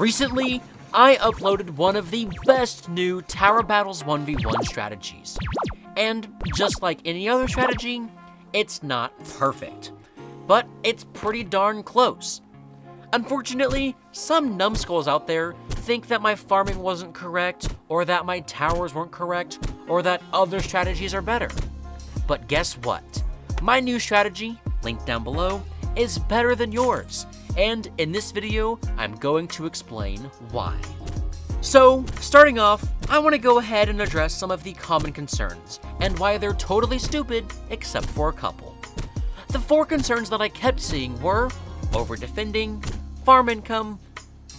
Recently, I uploaded one of the best new Tower Battles 1v1 strategies. And just like any other strategy, it's not perfect. But it's pretty darn close. Unfortunately, some numbskulls out there think that my farming wasn't correct, or that my towers weren't correct, or that other strategies are better. But guess what? My new strategy, linked down below, is better than yours. And in this video, I'm going to explain why. So, starting off, I want to go ahead and address some of the common concerns, and why they're totally stupid, except for a couple. The 4 concerns that I kept seeing were over-defending, farm income,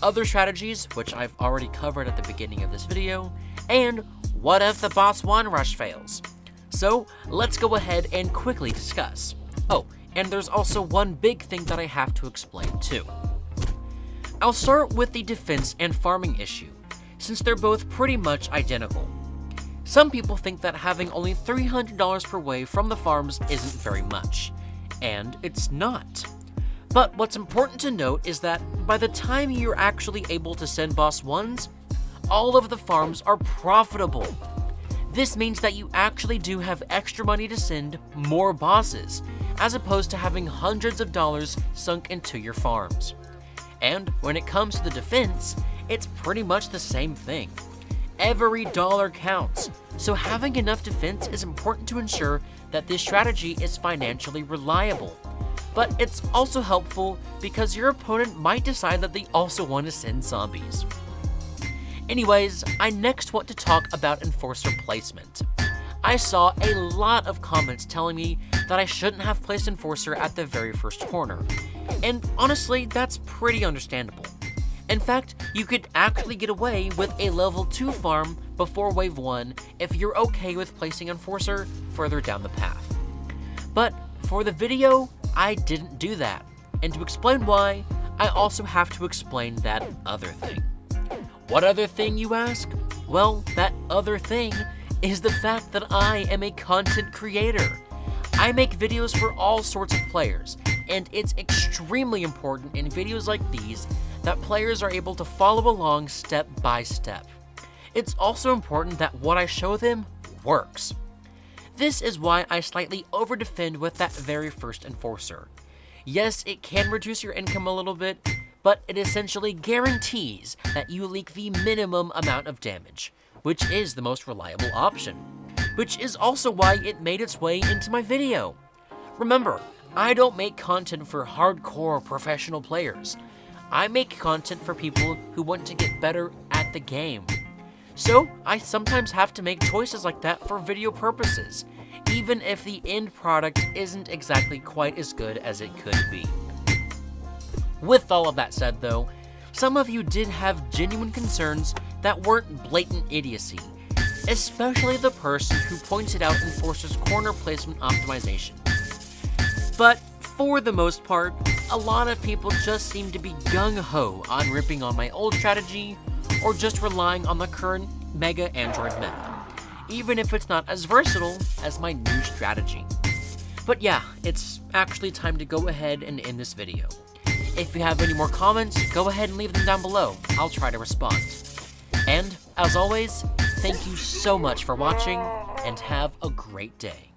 other strategies, which I've already covered at the beginning of this video, and what if the boss 1 rush fails? So, let's go ahead and quickly discuss. Oh, and there's also one big thing that I have to explain too. I'll start with the defense and farming issue, since they're both pretty much identical. Some people think that having only $300 per wave from the farms isn't very much, and it's not. But what's important to note is that by the time you're actually able to send boss 1s, all of the farms are profitable. This means that you actually do have extra money to send more bosses, as opposed to having hundreds of dollars sunk into your farms. And when it comes to the defense, it's pretty much the same thing. Every dollar counts, so having enough defense is important to ensure that this strategy is financially reliable. But it's also helpful because your opponent might decide that they also want to send zombies. Anyways, I next want to talk about Enforcer placement. I saw a lot of comments telling me that I shouldn't have placed Enforcer at the very first corner, and honestly, that's pretty understandable. In fact, you could actually get away with a level 2 farm before wave 1 if you're okay with placing Enforcer further down the path. But for the video, I didn't do that, and to explain why, I also have to explain that other thing. What other thing, you ask? Well, that other thing is the fact that I am a content creator. I make videos for all sorts of players, and it's extremely important in videos like these that players are able to follow along step by step. It's also important that what I show them works. This is why I slightly over-defend with that very first Enforcer. Yes, it can reduce your income a little bit, but it essentially guarantees that you leak the minimum amount of damage, which is the most reliable option, which is also why it made its way into my video. Remember, I don't make content for hardcore professional players. I make content for people who want to get better at the game. So, I sometimes have to make choices like that for video purposes, even if the end product isn't exactly quite as good as it could be. With all of that said though, some of you did have genuine concerns that weren't blatant idiocy, especially the person who pointed out Enforcer's corner placement optimization. But for the most part, a lot of people just seem to be gung-ho on ripping on my old strategy, or just relying on the current Mega Android meta, even if it's not as versatile as my new strategy. But yeah, it's actually time to go ahead and end this video. If you have any more comments, go ahead and leave them down below. I'll try to respond. And, as always, thank you so much for watching, and have a great day.